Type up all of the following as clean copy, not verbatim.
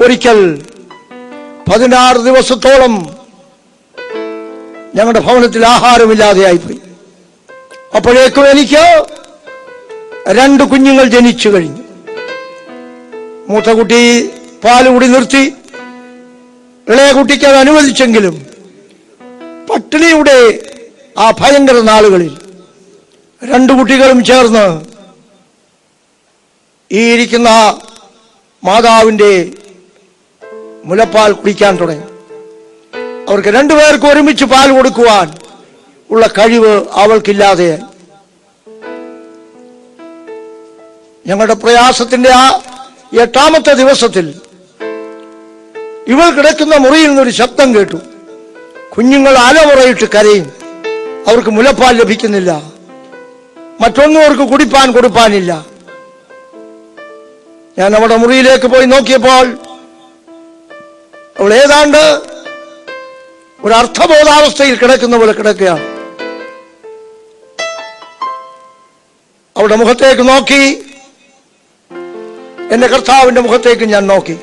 ഒരിക്കൽ 16 ദിവസത്തോളം ഞങ്ങളുടെ ഭവനത്തിൽ ആഹാരമില്ലാതെയായിപ്പോയി. അപ്പോഴേക്കും എനിക്ക് 2 കുഞ്ഞുങ്ങൾ ജനിച്ചു കഴിഞ്ഞു. മൂത്ത കുട്ടി പാലുകൂടി നിർത്തി, ഇളയ കുട്ടിക്ക് അത് അനുവദിച്ചെങ്കിലും പട്ടിണിയുടെ ആ ഭയങ്കര നാളുകളിൽ 2 കുട്ടികളും ചേർന്ന് ഈ ഇരിക്കുന്ന മാതാവിൻ്റെ മുലപ്പാൽ കുടിക്കാൻ തുടങ്ങി. അവർക്ക് 2 പേർക്കും ഒരുമിച്ച് പാൽ കൊടുക്കുവാൻ ഉള്ള കഴിവ് അവൾക്കില്ലാതെയായി. ഞങ്ങളുടെ പ്രയാസത്തിന്റെ ആ 8ാമത്തെ ദിവസത്തിൽ ഇവൾ കിടക്കുന്ന മുറിയിൽ നിന്നൊരു ശബ്ദം കേട്ടു. കുഞ്ഞുങ്ങൾ അലമുറയിട്ട് കരയും. അവർക്ക് മുലപ്പാൽ ലഭിക്കുന്നില്ല, മറ്റൊന്നും അവർക്ക് കുടിപ്പാൻ കൊടുപ്പാനില്ല. ഞാൻ അവിടെ മുറിയിലേക്ക് പോയി നോക്കിയപ്പോൾ അവൾ ഏതാണ്ട് ഒരു അർത്ഥബോധാവസ്ഥയിൽ കിടക്കുന്ന പോലെ കിടക്കുകയാണ്. അവളുടെ മുഖത്തേക്ക് നോക്കി, എന്റെ കർത്താവിന്റെ മുഖത്തേക്ക് ഞാൻ നോക്കി.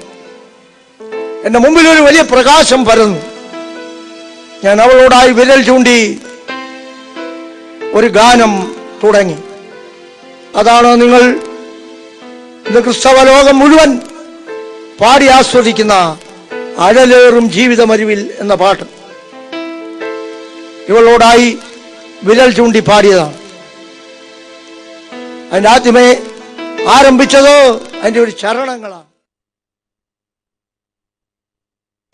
എന്റെ മുമ്പിൽ ഒരു വലിയ പ്രകാശം പരന്നു. ഞാൻ അവളോടായി വിരൽ ചൂണ്ടി ഒരു ഗാനം തുടങ്ങി. അതാണ് നിങ്ങൾ ഇന്ന് ക്രിസ്തവ ലോകം മുഴുവൻ പാടി ആസ്വദിക്കുന്ന അഴലേറും ജീവിതമരുവിൽ എന്ന പാട്ട്. ഇവളോടായി വിരൽ ചൂണ്ടി പാടിയതാണ്. അതിന്റെ ആദ്യമേ ആരംഭിച്ചതോ അതിന്റെ ഒരു ചരണങ്ങളാണ്.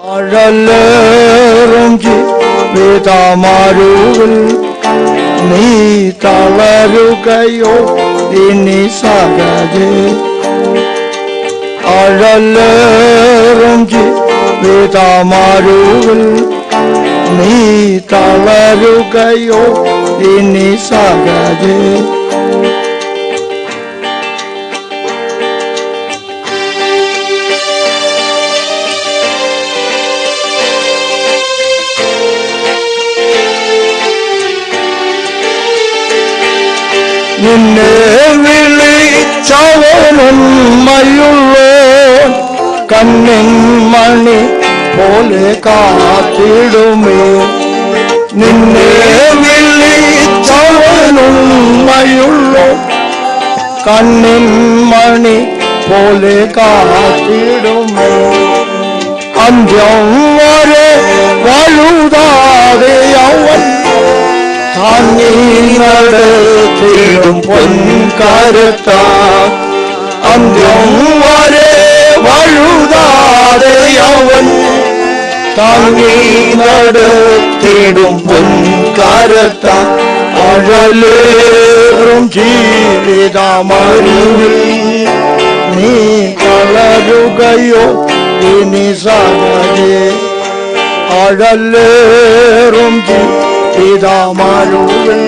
അഴലേറും ജീവിതമരുവിൽ നീ തളരുകയോ ഇനി സഹജേ. അഴലേറും ജീവിതമരുവിൽ നീ തളരുകയോ ഇനി സഹജേ. നിന്നെ വിളിച്ചവനുണ്മയുള്ളോ കണ്ണിൻ മണി പോലെ കാത്തിടുമേ. നിന്നെ വിളിച്ചവനുണ്മയുള്ളോ കണ്ണിൻ മണി പോലെ കാത്തിടുമേ. അന്ത്യം വരെ വഴുതാതെ അവൻ താങ്ങി നടത്തിടും പൊൻകരത്താ. അന്ത്യം വരെ വഴുതാതെ അവൻ താങ്ങി നടത്തിടും പൊൻകരത്താ. അഴലേറും ജീവിതമരുവിൽ നീ തളരുകയോ ഇനി സഹജേ. അഴലേറും ജീവിതമരുവിൽ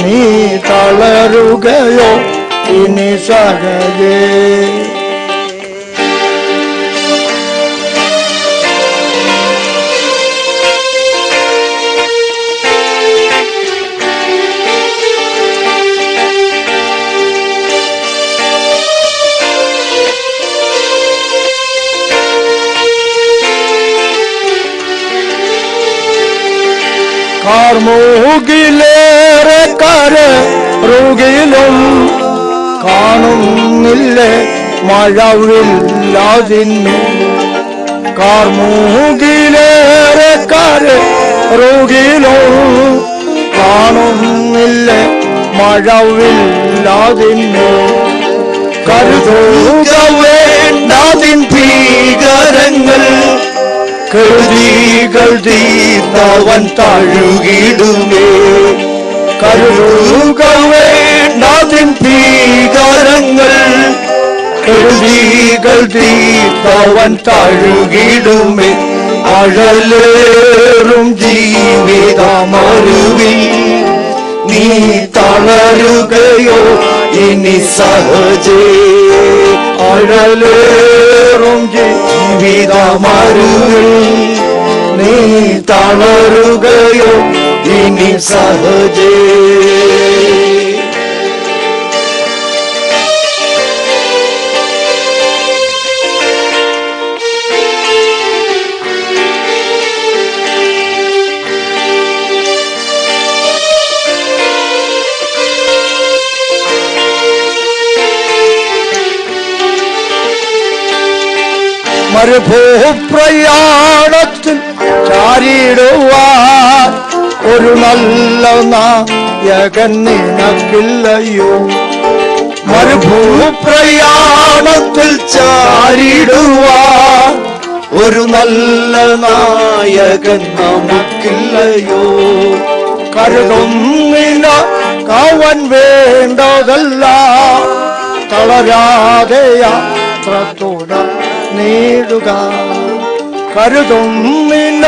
നീ തളരുകയോ ഇനി സഹജേ. കാർമൂകിലേറെ കരറുകിലും കാണുന്നില്ലേ മഴവില്ലാതിന്നു. കാർമൂകിലേറെ കരറുകിലും കാണുന്നില്ലേ മഴവില്ലാതിന്നു. കരുതുക വേണ്ടാതിൻ ഭീകരങ്ങൾ കരുതികൾ തീർത്തവൻ തഴുകിടുമേ. കരുതുക വേണ്ടാതിൻ ഭീകരങ്ങൾ കരുതികൾ തീർത്തവൻ തഴുകിടുമേ. അഴലേറും ജീവിതമരുവിൽ നീ തളരുകയോ ഇനി സഹജേ. അഴലേറും ജീവിതമരുവിൽ നീ തളരുകയോ ഇനി സഹജേ. മരുഭൂപ്രയാണത്തിൽ ചാരിടുവാൻ ഒരു നല്ല നായകൻ നിനക്കില്ലയോ. മരുഭൂപ്രയാണത്തിൽ ചാരിടുവാൻ ഒരു നല്ല നായകൻ നമുക്കില്ലയോ. കരുതുന്നില്ല കാവൻ വേണ്ടതല്ല, തളരാതെ യാത്ര തുടർന്നിടുക. കരുതുന്നില്ല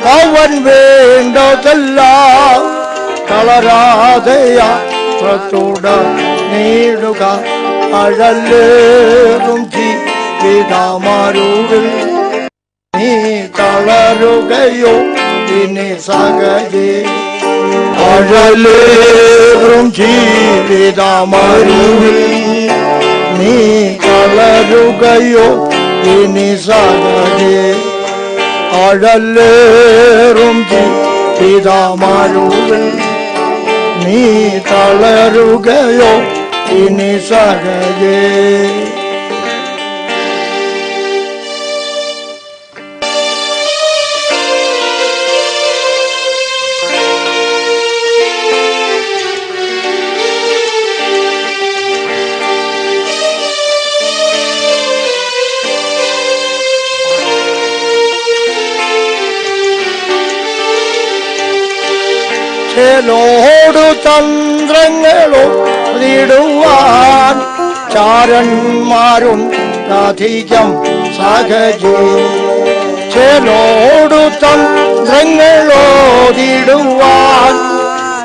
കാവൻ വേണ്ടതല്ല, തളരാതെ യാത്ര തുടർന്നിടുക. അഴലേറും ജീവിതമരുവിൽ നീ തളരുകയോ ഇനി സഹജേ. അഴലേറും ജീവിതമരുവിൽ നീ തളരുകയോ ഇനി സഹജേ. അഴലേറും ജീവിതമരുവിൽ നീ തളരുകയോ ഇനി സഹജേ. ോടു തന്ത്രങ്ങളോ നേടുവാൻ ചാരന്മാരുണ്ടധികം സഹജേ. ചേലോടു തന്ത്രങ്ങളോ നേടുവാൻ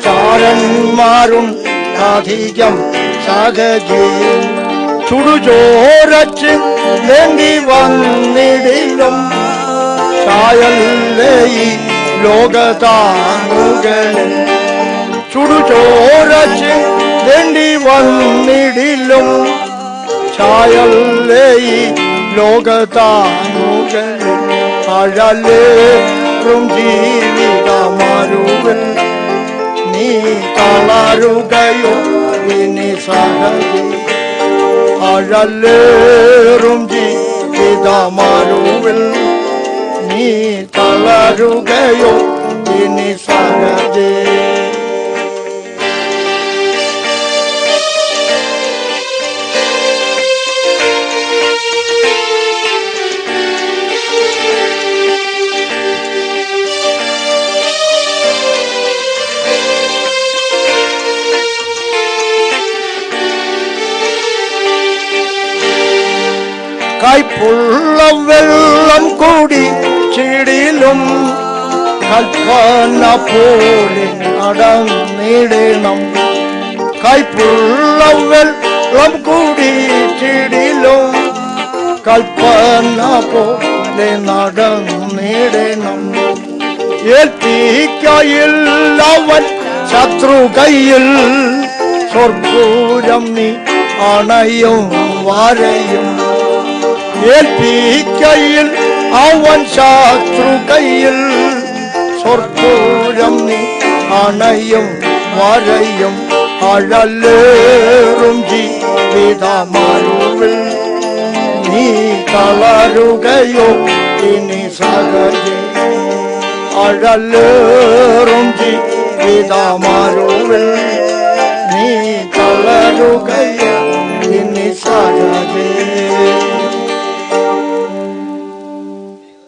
ചാരന്മാരുണ്ടധികം സഹജേ. ചുടുചോരച്ച് വേണ്ടി വന്നിടിലും ചായല്ലേ ഈ ലോകതാങ്ങുകളിൽ. ചുടുചോരച്ച് വേണ്ടി വന്നിടിലും ചായല്ലേ ഈ ലോകതാങ്ങുകളിൽ. അഴലേറും ജീവിതമരുവിൽ നീ തളരുകയോ ഇനി സഹജേ. അഴലേറും ജീവിതമരുവിൽ നീ തളരുകയോ ഇനി സഹജേ. കൈപ്പുള്ള വെള്ളം കൂടി ചിടിലും കൽപ്പന പോലെ നടന്നിടണം. കൈപ്പുള്ള വെള്ളം കൂടി ചിടിലും കൽപ്പന പോലെ നടന്നിടണം. ഏൽപ്പിക്കയില്ലവൻ ശത്രു കയ്യിൽ സ്വർപ്പൂരം നീ അണയും വരയും. ഏൽപ്പിക്കയിൽ അവൻ ശത്രു കയ്യിൽ സ്വർപ്പൂരം നീ അണയും വരയും. അഴലേറും ജീവിതമരുവിൽ നീ തളരുകയോ ഇനി സഹജേ. അഴലേറും ജീവിതമരുവിൽ നീ തളരുകയോ ഇനി സഹജേ.